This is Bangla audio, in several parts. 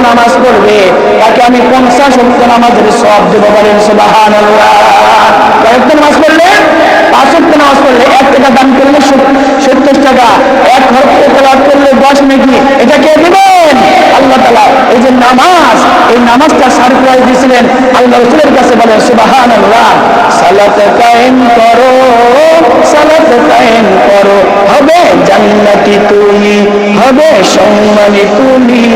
নামাজ পড়বে তাকে আমি 50 ওয়াক্ত নামাজের সওয়াব দেব। বলেন সুবহানাল্লাহ। কয়েকটা নামাজ পড়লে 5 ওয়াক্ত নামাজ পড়লে 1 টাকা দান করলে 70 টাকা, 1 হরফ তেলাওয়াত করলে 10 নেকি। এটা কে দিবেন? আল্লাহ তাআলা। এই যে নামাজ, এই নামাজটা সারপ্রাইজ দিয়েছিলেন আল্লাহ রাসূলের কাছে। বলেন সুবহানাল্লাহ। সালাত কায়েম করো, সালাত কায়েম করো, হবে জান্নাতি তুমি, হবে সম্মানী তুমি,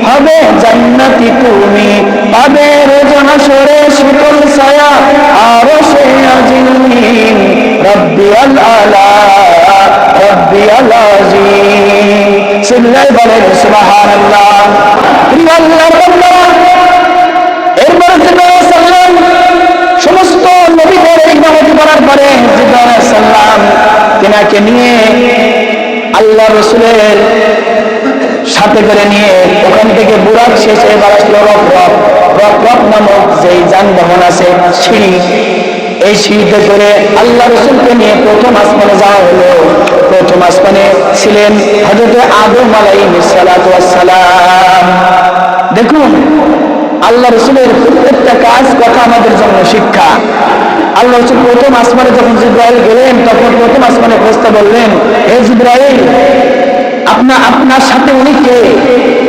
হবে জান্নাতি তুমি, পাবে রোজ হাসরে শীতল ছায়া আরশে আজিম, রব্বিয়াল আলা রব্বিয়াল আযীম। সিল্লাই বলেন সুবহানাল্লাহ। প্রিয় আল্লাহর বান্দা, এরপরে জিবরাইল সাল্লাম সমস্ত নবীদের ইমামতি করার পরে জিবরাইল সাল্লাম তিনাকে নিয়ে আল্লাহ রাসূলের সাথে করে নিয়ে ওখান থেকে বুরাক শেষে এবার আসলো রক নামক যেই যানবাহন আছে, সিঁড়ি, এই সিঁড়িতে করে আল্লাহ রাসূলকে নিয়ে প্রথম আসমানে যাওয়া হলো। প্রথম আসমানে ছিলেন হযরত আদম আলাইহিস সালাতু ওয়াস সালাম। দেখুন আল্লাহ রাসূলের প্রত্যেকটা কাজ কথা আমাদের জন্য শিক্ষা। আল্লাহ রাসূল প্রথম আসমানে যখন জিবরাইল গেলেন তখন প্রথম আসমানে ফেরেশতা বললেন, হে জিবরাইল, আপনার সাথে উনি কে?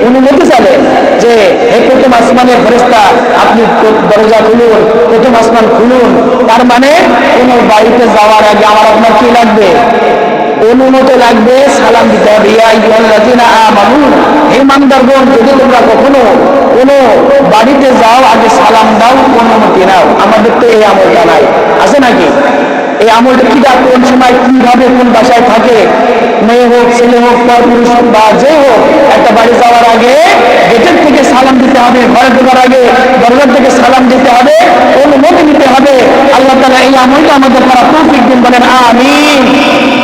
অনুমতি চাইলেন যে হে প্রথম আসমানের ফেরেশতা, আপনি দরজা খুলুন, প্রথম আসমান খুলুন। তার মানে কোন বাড়িতে যাওয়ার আগে আমার আপনার কি লাগবে? অনুমতি লাগবে, সালাম দিতে হবে। ইয়া আইয়ুহাল্লাযীনা আমানু, হে ইমানদারগণ, যদি তোমরা কখনো কোনো বাড়িতে যাও আগে সালাম দাও, অনুমতি নাও। আমাদের তো এই আমলটা নাই, আছে নাকি? এই আমলটা কিটা কোন সময় কিভাবে কোন বাসায় থাকে, মেয়ে হোক ছেলে হোক পুরুষ হোক বা যে হোক, একটা বাড়ি যাওয়ার আগে গেটের থেকে সালাম দিতে হবে, ঘরে ঢোকার আগে দরজার থেকে সালাম দিতে হবে, অনুমতি নিতে হবে। আল্লাহ তাআলা এই আমলটা আমাদের করা তৌফিক দিন। বলেন আমিন।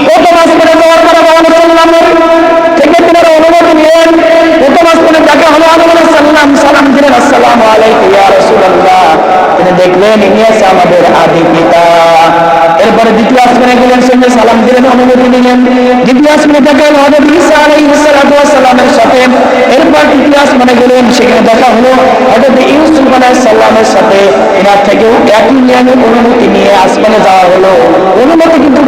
প্রথম আসমানে যাওয়ার পরে সাল্লামের থেকে তিনারা অনুমতি নিলেন। প্রথম আসমানে দেখা হলো আদম আলাইহিস সালাম, সালাম দিলেন, আসসালামু আলাইকুম ইয়া রাসূলুল্লাহ। তিনি দেখলেন ইনি আছে আমাদের আদি পিতা। এরপরে দ্বিতীয় আসমানে গেলেন, সেখানে সালাম দিলেন, অনুমতি নিলেন। দ্বিতীয় আসমানে দেখা হলো হযরত ঈসা আলাইহিস সালাতু ওয়াস সালামের সাথে। এরপর তৃতীয় আসমানে গেলেন, সেখানে দেখা হলো হযরত ইউসুফ আলাইহিস সালামের সাথে। এনার থেকেও একই নিয়মের অনুমতি নিয়ে আসমানে যাওয়া হলো। অনুমতি কিন্তু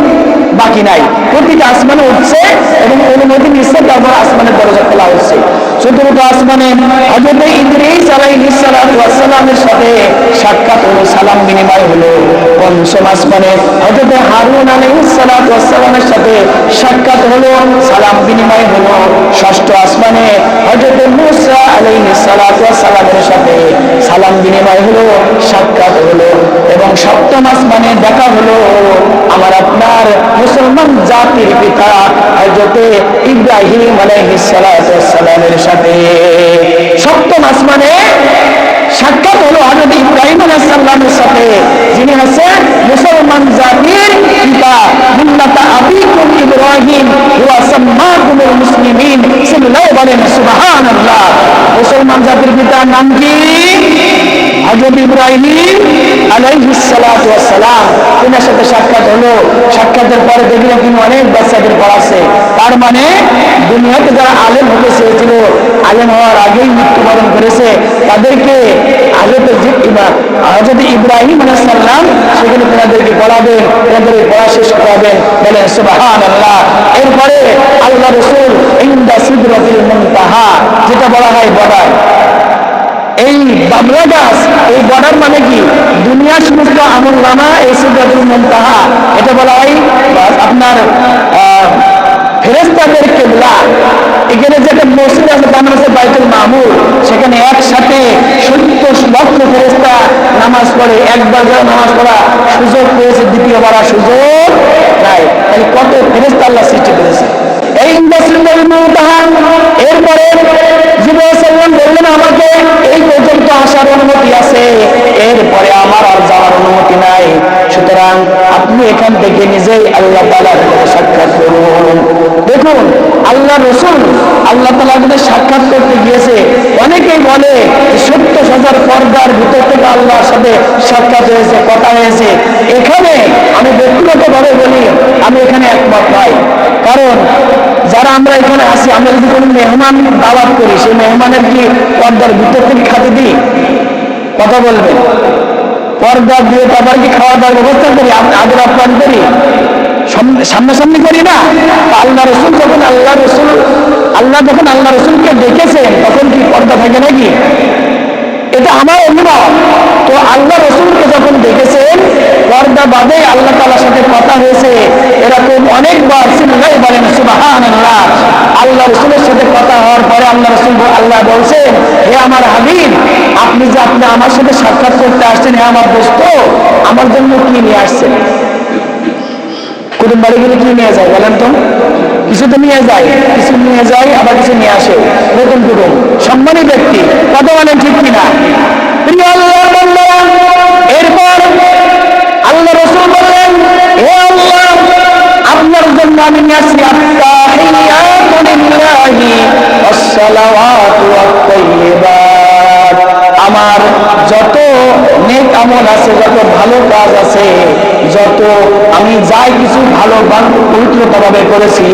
বাকি নাই, প্রতিটা আসমানে উঠছে এবং অনুমতি নিচ্ছে, তারপর আসমানের দরজা খোলা হচ্ছে। চতুর্থ আসমানে হযরত ইদ্রিস আলাইহিস সালাতু ওয়াস সালামের সাথে সাক্ষাৎ হলো, সালাম বিনিময় হলো। পঞ্চম আসমানে হযরত হারুন আলাইহিস সালাতু ওয়াস সালামের সাথে সাক্ষাৎ হলো, সালাম বিনিময় হলো। ষষ্ঠ আসমানে হযরত মূসা আলাইহিস সালাতু ওয়াস সালামের সাথে সালাম বিনিময় হলো, সাক্ষাৎ হলো। এবং সপ্তম আসমানে দেখা হলো আমার আপনার মুসলমান জাতির পিতা হযরত ইব্রাহিম আলাইহিস সালাতু ওয়াস সালামের সাথে। সপ্তম আসমানে সাক্ষাৎ হলো হযরত ইব্রাহিম আলাইহিস সালামের সাথে, যিনি হচ্ছেন মুসলমান জাতির পিতা। মিল্লাতা আবিকুম ইব্রাহিম ওয়া সাম্মাকুমুল মুসলিমিন। সিল্লাহ বলেন সুবহানাল্লাহ। মুসলমান জাতির পিতার নাম কি? হযরত ইব্রাহিম আলাইহিস সালাতু ওয়াস সালাম। তিনার সাথে সাক্ষাৎ হলো। সাক্ষাতের পরে দেখলেন তিনি অনেক বাচ্চাদের পড়াচ্ছে। তার মানে দুনিয়াতে যারা আলেম হতে চেয়েছিল, আলেম হওয়ার আগেই মৃত্যুবরণ করেছে, তাদেরকে হযরত ইব্রাহিম আলাইহিস সালাম সেখানে তাদেরকে পড়াবেন, তাদের পড়া শেষ করাবেন। বলেন সুবহানাল্লাহ। এরপরে আল্লাহ রাসূল ইনদা সিদরাতিল মুনতাহা, যেটা বলা হয় বর্ডার, এই বাবলা গাছ, এই বর্ডার মানে কি? দুনিয়ার সমস্ত আমলনামা এই সিদরাতুল মুনতাহা, এটা বলা হয় আপনার ফেরেশতাদের কিবলা। এখানে যে একটা মসজিদ আছে তার নাম হচ্ছে বাইতুল মামুর, সেখানে একসাথে 70 লক্ষ ফেরেশতা নামাজ পড়ে। একবার যারা নামাজ পড়া সুযোগ পেয়েছে, দ্বিতীয়বার আর সুযোগ নাই। তাহলে কত ফেরেশতা আল্লাহ সৃষ্টি করেছে। এই সিদরাতুল মুনতাহা। এরপরে জিবরাইল সাল্লাম বললেন, আমাকে এই পর্যন্ত আসার অনুমতি আছে, এরপরে আমার আর যাওয়ার অনুমতি নাই। সুতরাং আপনি এখান থেকে নিজেই আল্লাহ তাআলার সাথে সাক্ষাৎ করুন। দেখুন আল্লাহ রাসূল আল্লাহ তাআলার সাথে সাক্ষাৎ করতে গিয়েছে। অনেকেই বলে 70,000 পর্দার ভিতর থেকে আল্লাহর সাথে সাক্ষাৎ হয়েছে, কথা হয়েছে। এখানে আমি ব্যক্তিগতভাবে বলি, আমি এখানে একমত নই। কারণ যারা আমরা এখানে আসি, আমরা যদি কোনো মেহমান দাওয়াত করি, সেই মেহমানের কি পর্দার ভিতর থেকে খাতে দিই? কথা বলবেন। পর্দা দিয়ে তারপর কি খাওয়া দাওয়ার ব্যবস্থা করি, আদর আপ্যায়ন করি, সামনাসামনি করি না? আল্লাহ রসুল যখন আল্লাহ রসুলকে ডেকেছেন তখন কি পর্দা থাকে নাকি? এটা আমার অনুভব। তো আল্লাহ রসুলকে যখন দেখেছেন পর্দা বাদে আল্লাহ তাআলার সাথে কথা হয়েছে, এরকম অনেকবার সিল্লাই বলেন সুবহানাল্লাহ। আল্লাহ রসুলের সাথে কথা হওয়ার পরে আল্লাহ বলছেন, হে আমার হাবিব, আপনি আমার সাথে সাক্ষাৎ করতে আসছেন, হে আমার দোস্ত, আমার জন্য কি নিয়ে আসছেন? কুটুম বাড়ি গেলে কি নিয়ে যায় বলেন তো? কিছু তো নিয়ে যায়, কিছু নিয়ে যায়, আবার কিছু নিয়ে আসে। নতুন কুটুম সম্মানী ব্যক্তি, কথা বলেন ঠিক কিনা? প্রিয় আল্লাহর বান্দারা, এরপর আল্লাহ রাসূল বললেন, হে আল্লাহ, আপনার জন্য আমি নিয়ে আসছি আত-তাহিয়াতু লিল্লাহি ওয়াস-সালাওয়াতু ওয়াত-তাইয়্যিবাত। আমার যত নেক আমল আছে, যত ভালো কাজ আছে, যত আমি যাই কিছু ভালো পবিত্রতাভাবে করেছি,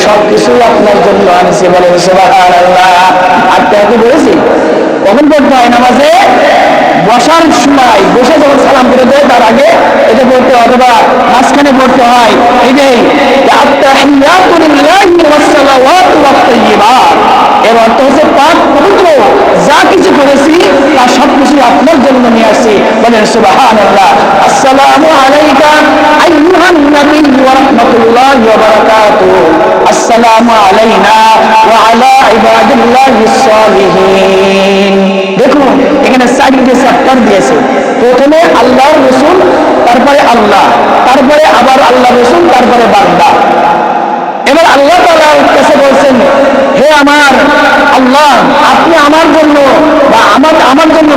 সবকিছুই আপনার জন্য আনছি। বলেন সুবহানাল্লাহ। আর তাকে বলেছি কখন পড়তে হয় নামাজে? বসার সময়, বসে যখন সালাম করে দেয় তার আগে এটা পড়তে, অথবা মাঝখানে পড়তে হয়। এটাই আত-তাহিয়াতু লিল্লাহি ওয়াস-সালাওয়াতু ওয়াত-তাইয়্যিবাত। এর অর্থ হচ্ছে পাক পবিত্র যা কিছু করেছি তা সবকিছু আপনার জন্য নিয়ে আসছি। বলেন সুবহানাল্লাহ। আসসালামু আলাইকা আইয়ুহান নবী ওয়া রাহমাতুল্লাহি ওয়া বারাকাতুহু। আসসালামু আলাইনা ওয়া আলা ইবাদিল্লাহিস সালিহিন। দেখুন এখানে চারটি চ্যাপ্টার দিয়েছে। প্রথমে আল্লাহর রাসূল, তারপরে আল্লাহ, তারপরে আবার আল্লাহ রাসূল, তারপরে বান্দা। এবার আল্লাহ তাআলার কাছে বলছেন, হে আমার আল্লাহ, আপনি আমার জন্য বা আমার জন্য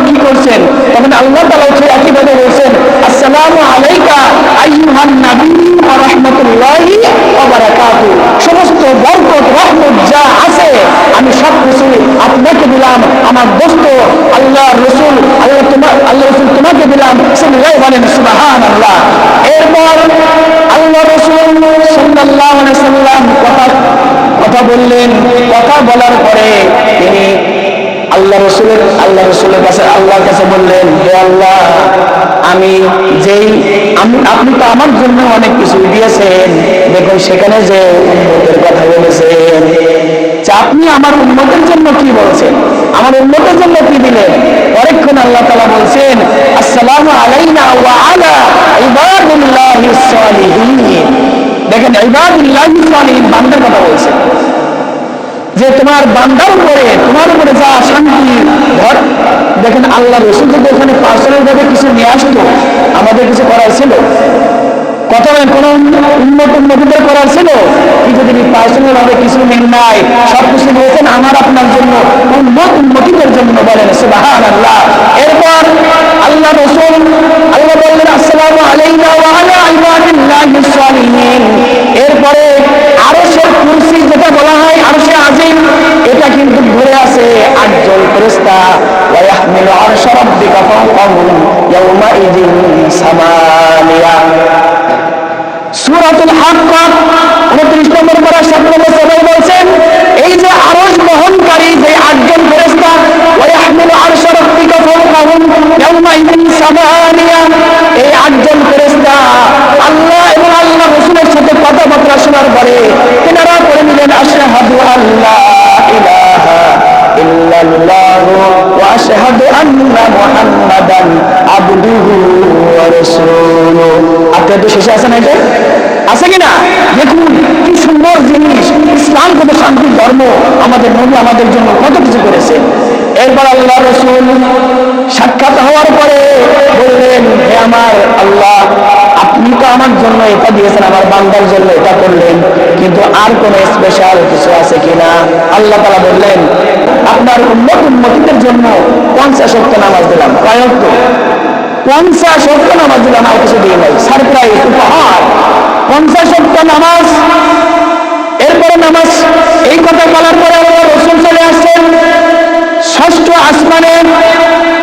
কি করছেন? তখন আল্লাহ তাআলা একইভাবে বলছেন, আসসালামু আলাইকা আইয়ুহান নবী ওয়া রাহমাতুল্লাহি ওয়া বারাকাতুহু। সমস্ত বরকত রহমত যা আছে আমি সব কিছু আপনাকে দিলাম, আমার দোস্ত আল্লাহর রাসূল, আল্লাহ রাসূল তোমাকে দিলাম। সাল্লাল্লাহু আলাইহি সুবহানাল্লাহ। এরপর আল্লাহ রাসূল সাল্লাল্লাহু আলাইহি সাল্লাম কথা বললেন। কথা বলার পরে তিনি আল্লাহ রসুলের কাছে আল্লাহর কাছে বললেন, হে আল্লাহ, আপনি তো আমার জন্য অনেক কিছু দিয়েছেন। দেখুন সেখানে যে উম্মতের কথা বলেছেন, আপনি আমার উম্মতের জন্য কি বলছেন, আমার উম্মতের জন্য কি দিলেন? পরেক্ষণ আল্লাহ তাআলা বলছেন, আসসালামু আলাইনা ওয়া আলা ইবাদিল্লাহিস সালিহিন। দেখেন ইবাদিল্লাহিস সালিহিন, বান্দার কথা বলছেন, যে তোমার বান্দার উপরে, তোমার উপরে যা শান্তি ঘর। দেখেন আল্লাহ রাসূল যদি ওখানে পার্সোনাল ভাবে কিছু নিয়ে আসতো, আমাদের কিছু করার ছিল? কথা বলেন, কোন উন্নতিদের করার ছিল? কিন্তু তিনি পার্সোনাল ভাবে কিছু নেন নাই, সবকিছু নিয়েছেন আমার আপনার জন্য, উন্নতিদের জন্য। বলেন সুবহানাল্লাহ। এরপর আল্লাহ রাসূল বললেন, আসসালামু আলাইনা ওয়া আলা ইবাদিল্লাহিস সালিহিন। এরপরে আরশের কুরসি, যেটা বলা হয় আরশে আজিম, এটা কিন্তু ঘুরে আছে 8 জন ফেরেশতা। ওয়া ইয়াহমিলু আরশা রাব্বিকা ফাওকাহুম ইয়াওমাইযিন সামানিয়া। সূরাতুল হাক্কা 29 নম্বর পারা 7 নম্বর সবাই বলছেন, এই যে আরশ বহনকারী যে 8 জন ফেরেশতা, ওয়া ইয়াহমিলু আরশা রাব্বিকা ফাওকাহুম ইয়াওমাইযিন সামানিয়া, এই 8 জন ফেরেশতা আল্লাহ এবং আল্লাহ রাসূলের সাথে কথাবার্তা শোনার পরে তিনারা পড়ে নিলেন, আশহাদু আল্লা ইলাহা ইল্লাল্লাহু ওয়া আশহাদু আন্না মুহাম্মাদান আবদুহু ওয়া রাসূলুহু। আপনাদের তো শেষে আছে না? এটা আছে কিনা? দেখুন কি সুন্দর জিনিস। ইসলাম কত শান্তির ধর্ম, আমাদের নবী আমাদের জন্য কত কিছু করেছে। এরপর আল্লাহ রাসূল সাক্ষাৎ হওয়ার পরে বললেন, হে আমার আল্লাহ, আপনি তো আমার জন্য এটা দিয়েছেন, আমার বান্দার জন্য এটা করলেন, কিন্তু আর কোন স্পেশাল কিছু আছে কিনা? আল্লাহ তাআলা বললেন, আপনার উম্মতিদের জন্য 50 ওয়াক্ত নামাজ দিলাম। কয় ওয়াক্ত? 50 ওয়াক্ত নামাজ দিলাম, আর কিছু দিয়ে নাই। সারপ্রাইজ, উপহার, 50 ওয়াক্ত নামাজ। এরপরে নামাজ, এই কথা বলার পরে আল্লাহ রাসূল চলে আসছেন 6ষ্ঠ আসমানে।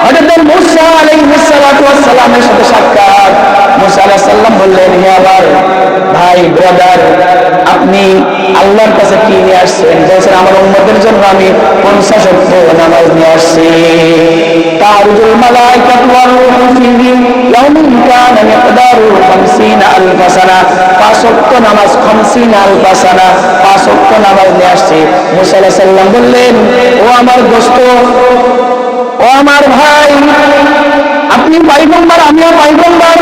হযরত মুসা আলাইহিস সালাতু ওয়াস সালামের সাথে সাক্ষাৎ। মুসা আলাইহিস সালাম বললেন, হে আমার ভাই, ব্রাদার, আপনি আল্লাহর কাছে কি নিয়ে আসছেন? বলছেন আমার উম্মতের জন্য আমি 50 ওয়াক্ত নামাজ নিয়ে আসছি। তারুজুল মালাইকাতু ওয়ার রূহু ফীহি ইয়াউমিন কানা মিকদারু 50 আলফ সানা। 5 ওয়াক্ত নামাজ 50 আলফ সানা, 5 ওয়াক্ত নামাজ নিয়ে আসছি। মুসা আলাইহিস সালাম বললেন, ও আমার দোস্ত, ও আমার ভাই, আপনি পয়গম্বর, আমিও পয়গম্বর।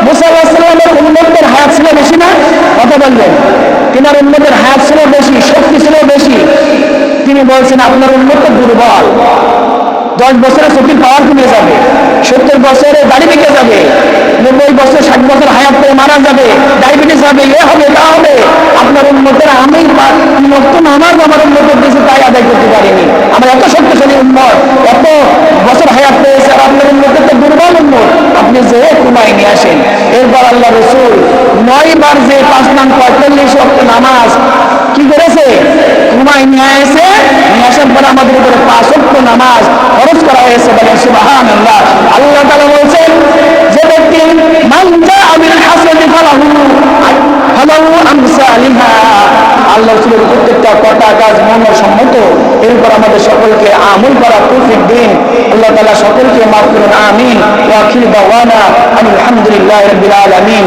মুসা আলাইহিস সালামের উম্মতের হায়াত ছিল বেশি না? কথা বলবেন, তিনার উম্মতের হায়াত ছিল বেশি, শক্তি ছিল বেশি। তিনি বলছেন আপনার উম্মত তো দুর্বল, 10 বছরে চোখের পাওয়ার কমে যাবে, 70 বছরে দাড়ি পেকে যাবে, 90 বছর 60 বছর হায়াত করে মারা যাবে, ডায়াবেটিস হবে, এ হবে তা হবে। আপনার উম্মতের আমি মত নামাজ আমার উম্মতের দেশে তাই আদায় করতে পারিনি। আমার এত শক্তিশালী উম্মত, এত বছর হায়াত পেয়েছে, আর আপনার উম্মতের তো দুর্বল উম্মত, আপনি যে কমায় নিয়ে আসেন। এরপর আল্লাহ রাসূল 9 বার যে 5 নাম 45 ওয়াক্ত নামাজ কি করেছে? কমায় নিয়ে এসে নিয়ে আসার পরে আমাদের উপরে 5 ওয়াক্ত নামাজ ফরজ করা হয়েছে। বলেন সুবহানাল্লাহ। আল্লাহ তাআলা বলেন, যে ব্যক্তি মান জাআ বিল হাসানাতি ফালাহু আমসালিহা। আল্লাহ রাসূলের প্রত্যেকটা কথা কাজ মর্মসম্মত, এরপর আমাদের সকলকে আমল করা তৌফিক দিন। আল্লাহ তাআলা সকলকে মাফ করুন, আমিন। ওয়া আখিরু দাওয়ানা আলহামদুলিল্লাহি রাব্বিল আলামিন।